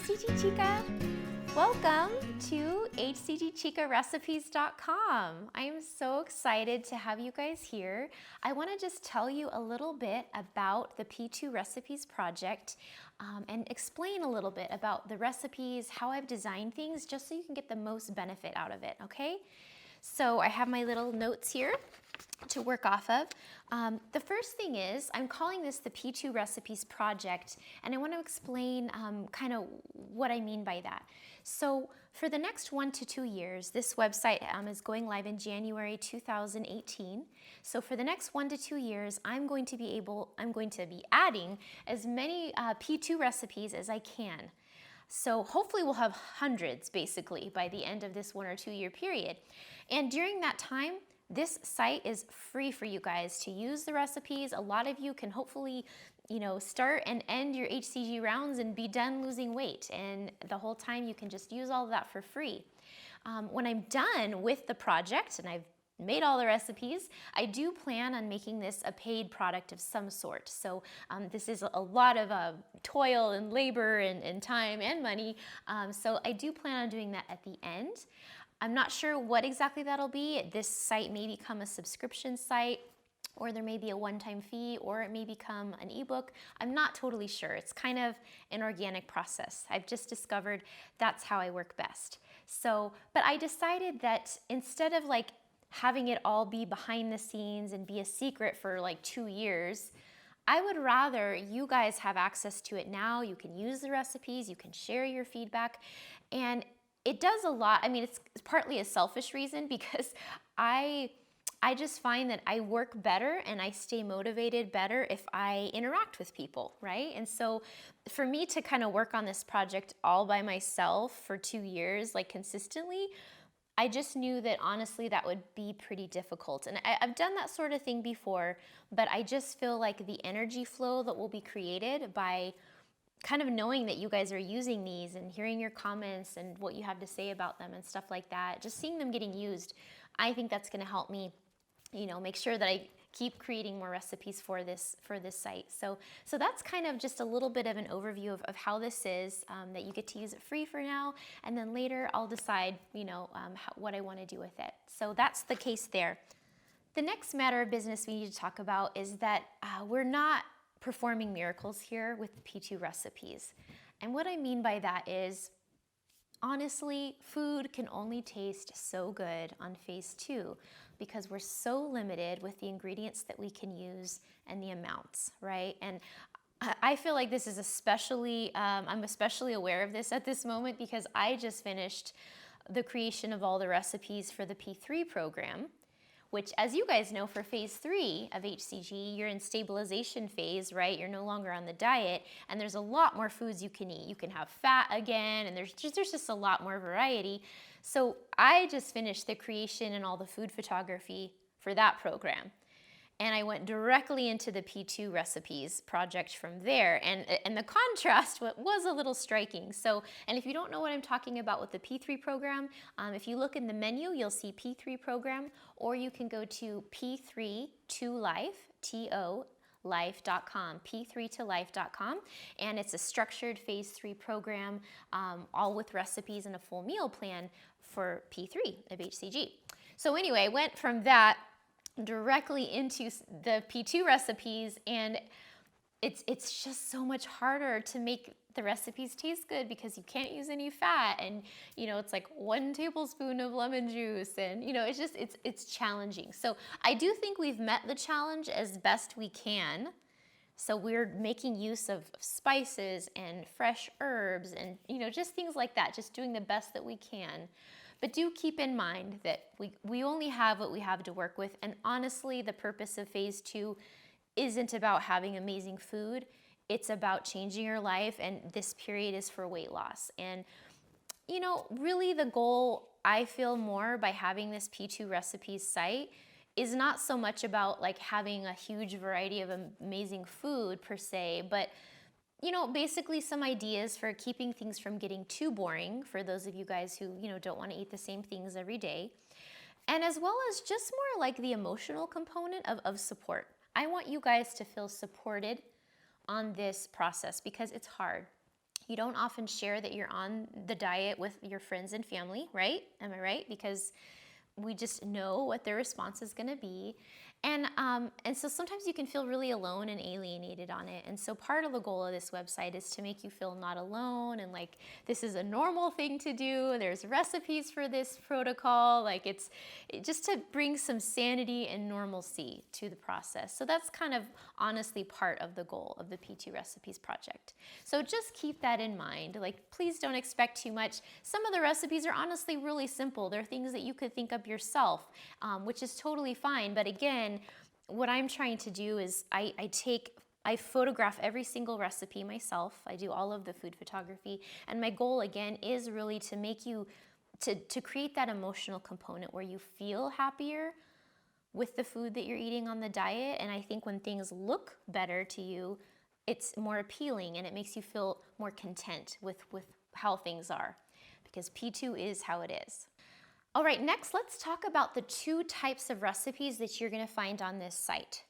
HCGChica! Welcome to HCGChicaRecipes.com. I am so excited to have you guys here. I want to just tell you a little bit about the P2 Recipes project and explain a little bit about the recipes, how I've designed things, just so you can get the most benefit out of it, okay? So I have my little notes here to work off of. The first thing is, I'm calling this the P2 Recipes Project, and I want to explain kind of what I mean by that. So for the next 1 to 2 years, this website is going live in January 2018. So for the next 1 to 2 years, I'm going to be adding as many P2 recipes as I can. So hopefully we'll have hundreds basically by the end of this 1 or 2 year period. And during that time, this site is free for you guys to use the recipes. A lot of you can hopefully, start and end your HCG rounds and be done losing weight. And the whole time you can just use all of that for free. When I'm done with the project and I've made all the recipes, I do plan on making this a paid product of some sort. So this is a lot of toil and labor and time and money. So I do plan on doing that at the end. I'm not sure what exactly that'll be. This site may become a subscription site, or there may be a one-time fee, or it may become an ebook. I'm not totally sure. It's kind of an organic process. I've just discovered that's how I work best. So, but I decided that instead of having it all be behind the scenes and be a secret for 2 years, I would rather you guys have access to it now. You can use the recipes, you can share your feedback, and it does a lot. I mean, it's partly a selfish reason because I just find that I work better and I stay motivated better if I interact with people, right? And so for me to kind of work on this project all by myself for 2 years, consistently, I just knew that honestly that would be pretty difficult. And I've done that sort of thing before, but I just feel like the energy flow that will be created by kind of knowing that you guys are using these and hearing your comments and what you have to say about them and stuff like that, just seeing them getting used, I think that's going to help me, make sure that I keep creating more recipes for this site. So that's kind of just a little bit of an overview of how this is, that you get to use it free for now, and then later I'll decide, what I want to do with it. So that's the case there. The next matter of business we need to talk about is that we're not performing miracles here with the P2 recipes. And what I mean by that is, honestly, food can only taste so good on phase 2 because we're so limited with the ingredients that we can use and the amounts, right? And I feel like this is I'm especially aware of this at this moment because I just finished the creation of all the recipes for the P3 program, which, as you guys know, for phase 3 of HCG, you're in stabilization phase, right? You're no longer on the diet, and there's a lot more foods you can eat. You can have fat again, and there's just a lot more variety. So I just finished the creation and all the food photography for that program. And I went directly into the P2 recipes project from there. And the contrast was a little striking. So, and if you don't know what I'm talking about with the P3 program, if you look in the menu, you'll see P3 program, or you can go to P3to-Life, T-O, life.com, P3to-Life.com, and it's a structured phase 3 program, all with recipes and a full meal plan for P3 of HCG. So anyway, I went from that directly into the P2 recipes, and it's just so much harder to make the recipes taste good because you can't use any fat, and it's 1 tablespoon of lemon juice, and it's challenging. So I do think we've met the challenge as best we can. So we're making use of spices and fresh herbs and just things like that, just doing the best that we can. But do keep in mind that we only have what we have to work with. And honestly, the purpose of phase 2 isn't about having amazing food. It's about changing your life. And this period is for weight loss. And, really the goal, I feel more by having this P2 recipes site is not so much about having a huge variety of amazing food per se, but basically some ideas for keeping things from getting too boring for those of you guys who, don't want to eat the same things every day. And as well as just more the emotional component of support. I want you guys to feel supported on this process because it's hard. You don't often share that you're on the diet with your friends and family, right? Am I right? Because we just know what their response is going to be. And so sometimes you can feel really alone and alienated on it. And so part of the goal of this website is to make you feel not alone and like this is a normal thing to do. There's recipes for this protocol. Like it's just to bring some sanity and normalcy to the process. So that's kind of honestly part of the goal of the P2 Recipes project. So just keep that in mind. Like please don't expect too much. Some of the recipes are honestly really simple. They're things that you could think up yourself, which is totally fine. But again, what I'm trying to do is I photograph every single recipe myself. I do all of the food photography. And my goal again is really to make you, to create that emotional component where you feel happier with the food that you're eating on the diet. And I think when things look better to you, it's more appealing and it makes you feel more content with how things are, because P2 is how it is. All right, next let's talk about the two types of recipes that you're gonna find on this site.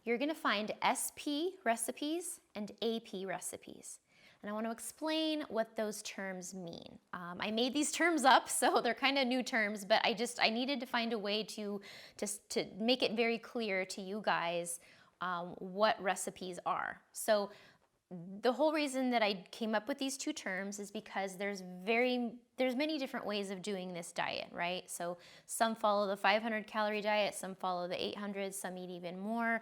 You're gonna find SP recipes and AP recipes. And I want to explain what those terms mean. I made these terms up, so they're kind of new terms, but I needed to find a way to make it very clear to you guys what recipes are. So the whole reason that I came up with these two terms is because there's many different ways of doing this diet, right? So some follow the 500 calorie diet, some follow the 800, some eat even more.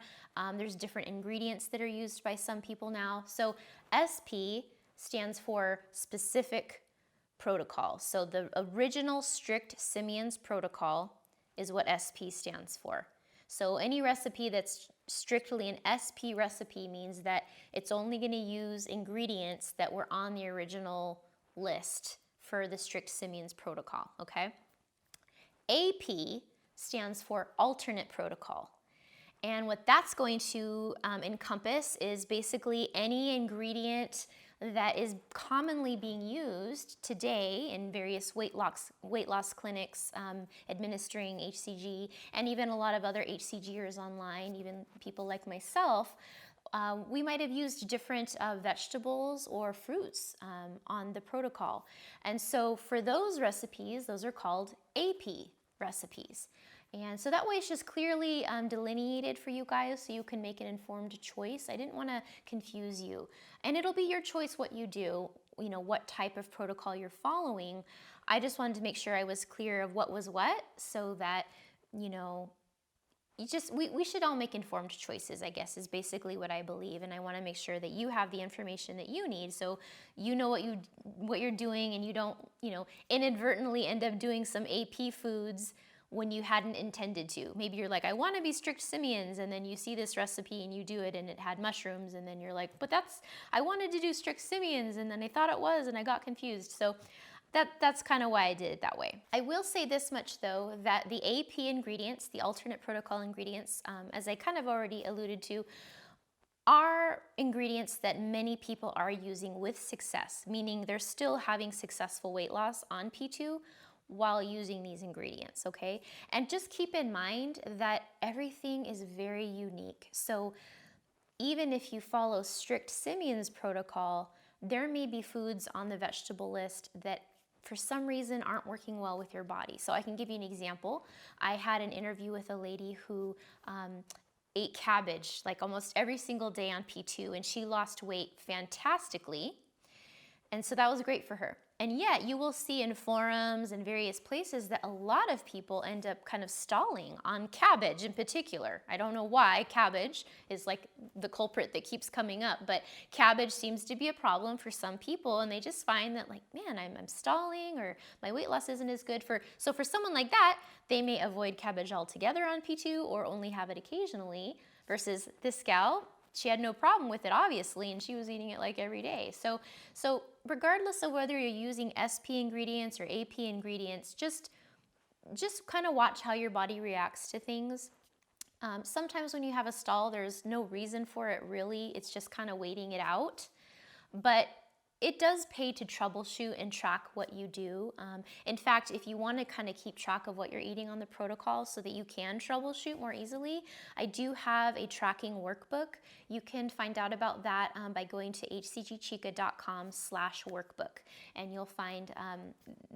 There's different ingredients that are used by some people now. So SP stands for specific protocol. So the original strict Simeon's protocol is what SP stands for. So any recipe that's strictly an SP recipe means that it's only going to use ingredients that were on the original list for the strict Simeon's protocol, okay? AP stands for alternate protocol. And what that's going to encompass is basically any ingredient that is commonly being used today in various weight loss clinics administering HCG, and even a lot of other HCGers online, even people like myself. We might have used different vegetables or fruits on the protocol. And so for those recipes, those are called AP recipes. And so that way it's just clearly delineated for you guys so you can make an informed choice. I didn't want to confuse you. And it'll be your choice what you do, you know, what type of protocol you're following. I just wanted to make sure I was clear of what was what so that, you know, we should all make informed choices, I guess, is basically what I believe. And I want to make sure that you have the information that you need so you know what you're doing and you don't, you know, inadvertently end up doing some AP foods when you hadn't intended to. Maybe you're like, I want to be strict Simeons, and then you see this recipe and you do it and it had mushrooms, and then you're like, but I wanted to do strict Simeons, and then I thought it was and I got confused. So that's kind of why I did it that way. I will say this much though, that the AP ingredients, the alternate protocol ingredients, as I kind of already alluded to, are ingredients that many people are using with success, meaning they're still having successful weight loss on P2 while using these ingredients, okay? And just keep in mind that everything is very unique. So even if you follow strict Simeon's protocol, there may be foods on the vegetable list that for some reason aren't working well with your body. So I can give you an example. I had an interview with a lady who ate cabbage like almost every single day on P2, and she lost weight fantastically. And so that was great for her. And yet you will see in forums and various places that a lot of people end up kind of stalling on cabbage in particular. I don't know why cabbage is like the culprit that keeps coming up, but cabbage seems to be a problem for some people, and they just find that like, man, I'm stalling, or my weight loss isn't as good. So for someone like that, they may avoid cabbage altogether on P2 or only have it occasionally, versus this gal, she had no problem with it, obviously, and she was eating it like every day. So regardless of whether you're using SP ingredients or AP ingredients, just kind of watch how your body reacts to things. Sometimes when you have a stall, there's no reason for it really. It's just kind of waiting it out. But it does pay to troubleshoot and track what you do. In fact, if you want to kind of keep track of what you're eating on the protocol so that you can troubleshoot more easily, I do have a tracking workbook. You can find out about that by going to hcgchica.com/workbook, and you'll find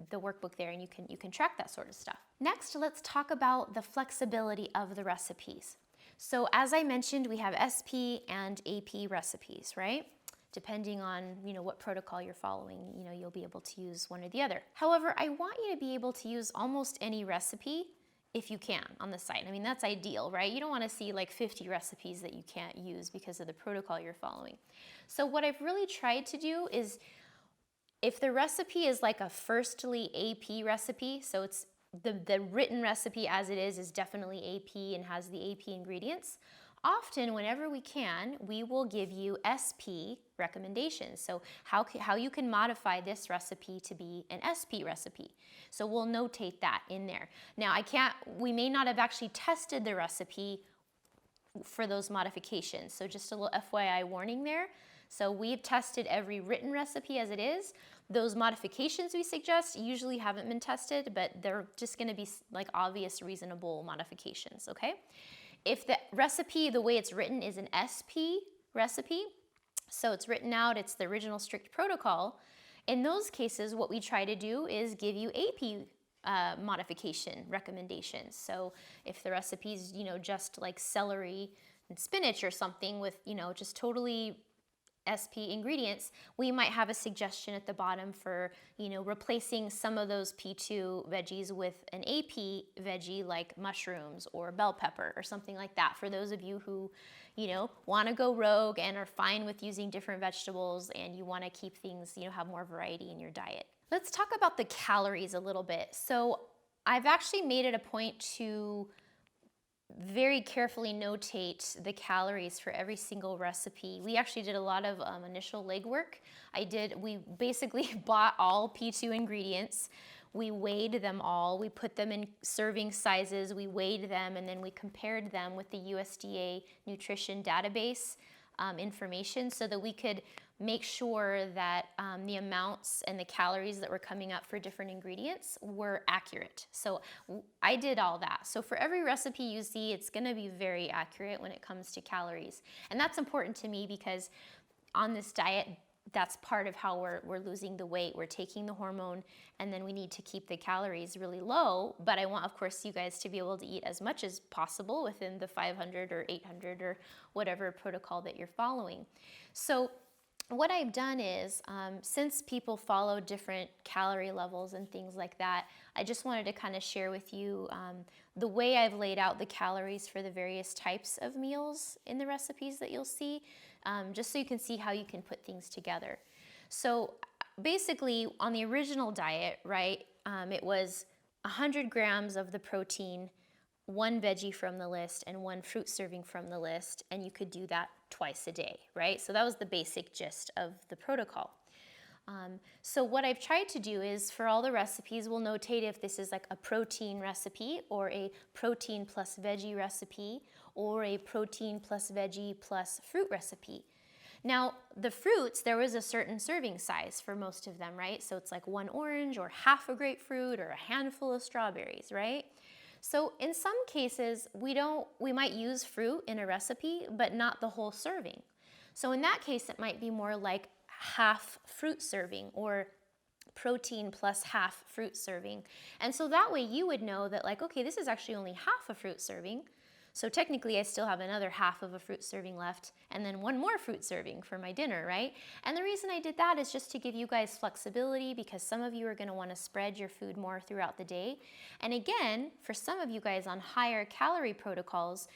the workbook there, and you can track that sort of stuff. Next, let's talk about the flexibility of the recipes. So as I mentioned, we have SP and AP recipes, right? Depending on, what protocol you're following, you'll be able to use one or the other. However, I want you to be able to use almost any recipe if you can on the site. I mean, that's ideal, right? You don't want to see like 50 recipes that you can't use because of the protocol you're following. So what I've really tried to do is, if the recipe is like a firstly AP recipe, so it's the written recipe as it is definitely AP and has the AP ingredients, often, whenever we can, we will give you SP recommendations. So how you can modify this recipe to be an SP recipe. So we'll notate that in there. Now, we may not have actually tested the recipe for those modifications. So just a little FYI warning there. So we've tested every written recipe as it is. Those modifications we suggest usually haven't been tested, but they're just gonna be like obvious, reasonable modifications, okay? If the recipe, the way it's written, is an SP recipe, so it's written out, it's the original strict protocol, in those cases, what we try to do is give you AP modification recommendations. So if the recipe's, just like celery and spinach or something with, just totally SP ingredients, we might have a suggestion at the bottom for, replacing some of those P2 veggies with an AP veggie like mushrooms or bell pepper or something like that, for those of you who, want to go rogue and are fine with using different vegetables and you want to keep things, have more variety in your diet. Let's talk about the calories a little bit. So I've actually made it a point to very carefully notate the calories for every single recipe. We actually did a lot of initial legwork. We basically bought all P2 ingredients. We weighed them all. We put them in serving sizes. We weighed them, and then we compared them with the USDA nutrition database information so that we could make sure that the amounts and the calories that were coming up for different ingredients were accurate. So I did all that. So for every recipe you see, it's gonna be very accurate when it comes to calories. And that's important to me because on this diet, that's part of how we're losing the weight. We're taking the hormone, and then we need to keep the calories really low. But I want, of course, you guys to be able to eat as much as possible within the 500 or 800 or whatever protocol that you're following. So what I've done is, since people follow different calorie levels and things like that, I just wanted to kind of share with you the way I've laid out the calories for the various types of meals in the recipes that you'll see, just so you can see how you can put things together. So basically, on the original diet, right, it was 100 grams of the protein, 1 veggie from the list, and 1 fruit serving from the list, and you could do that twice a day, right? So that was the basic gist of the protocol. So what I've tried to do is, for all the recipes, we'll notate if this is like a protein recipe or a protein plus veggie recipe or a protein plus veggie plus fruit recipe. Now, the fruits, there was a certain serving size for most of them, right? So it's like 1 orange or half a grapefruit or a handful of strawberries, right? So in some cases, we might use fruit in a recipe, but not the whole serving. So in that case, it might be more like half fruit serving or protein plus half fruit serving. And so that way you would know that, like, okay, this is actually only half a fruit serving. So technically I still have another half of a fruit serving left and then 1 more fruit serving for my dinner, right? And the reason I did that is just to give you guys flexibility, because some of you are gonna wanna spread your food more throughout the day. And again, for some of you guys on higher calorie protocols,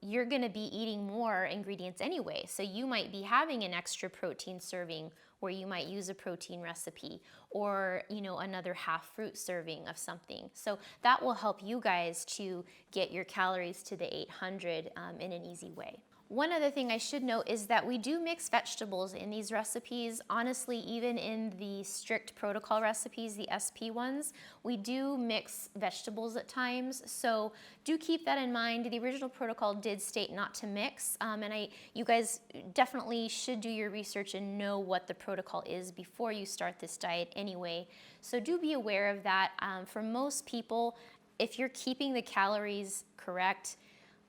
you're gonna be eating more ingredients anyway. So you might be having an extra protein serving where you might use a protein recipe or, another half fruit serving of something. So that will help you guys to get your calories to the 800 in an easy way. One other thing I should note is that we do mix vegetables in these recipes. Honestly, even in the strict protocol recipes, the SP ones, we do mix vegetables at times. So do keep that in mind. The original protocol did state not to mix, and you guys definitely should do your research and know what the protocol is before you start this diet anyway. So do be aware of that. For most people, if you're keeping the calories correct,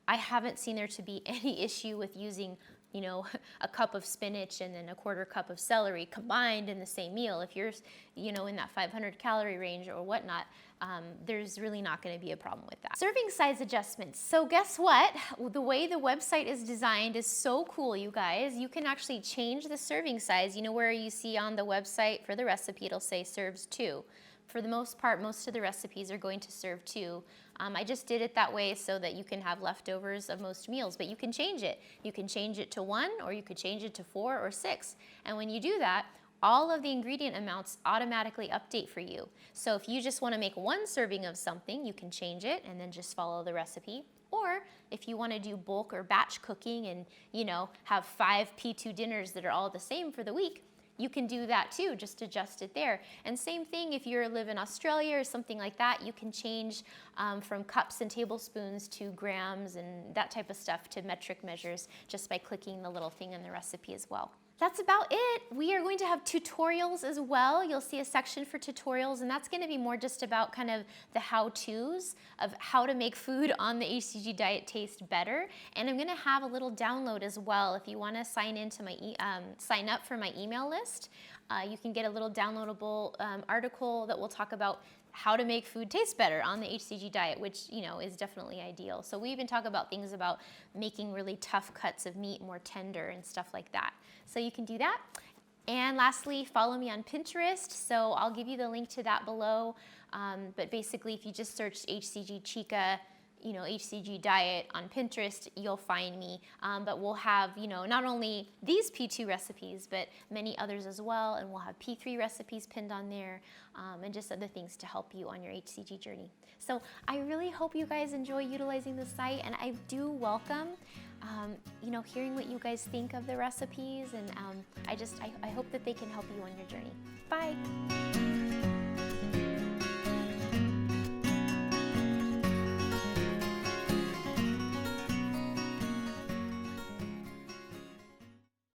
I haven't seen there to be any issue with using, a cup of spinach and then a quarter cup of celery combined in the same meal. If you're, in that 500 calorie range or whatnot, there's really not going to be a problem with that. Serving size adjustments. So guess what? The way the website is designed is so cool, you guys. You can actually change the serving size. Where you see on the website for the recipe, it'll say serves 2. For the most part, most of the recipes are going to serve 2. I just did it that way so that you can have leftovers of most meals, but you can change it. You can change it to 1, or you could change it to 4 or 6. And when you do that, all of the ingredient amounts automatically update for you. So if you just want to make 1 serving of something, you can change it and then just follow the recipe. Or if you want to do bulk or batch cooking and, have 5 P2 dinners that are all the same for the week, you can do that too, just adjust it there. And same thing if you live in Australia or something like that, you can change from cups and tablespoons to grams and that type of stuff to metric measures just by clicking the little thing in the recipe as well. That's about it. We are going to have tutorials as well. You'll see a section for tutorials, and that's going to be more just about kind of the how-tos of how to make food on the HCG diet taste better. And I'm going to have a little download as well. If you want to sign into my sign up for my email list, you can get a little downloadable article that will talk about how to make food taste better on the HCG diet, which, is definitely ideal. So we even talk about things about making really tough cuts of meat more tender and stuff like that. So you can do that. And lastly, follow me on Pinterest. So I'll give you the link to that below. But basically, if you just search HCGChica, HCG diet on Pinterest, you'll find me. But we'll have, not only these P2 recipes, but many others as well. And we'll have P3 recipes pinned on there and just other things to help you on your HCG journey. So I really hope you guys enjoy utilizing the site, and I do welcome, hearing what you guys think of the recipes. And I hope that they can help you on your journey. Bye.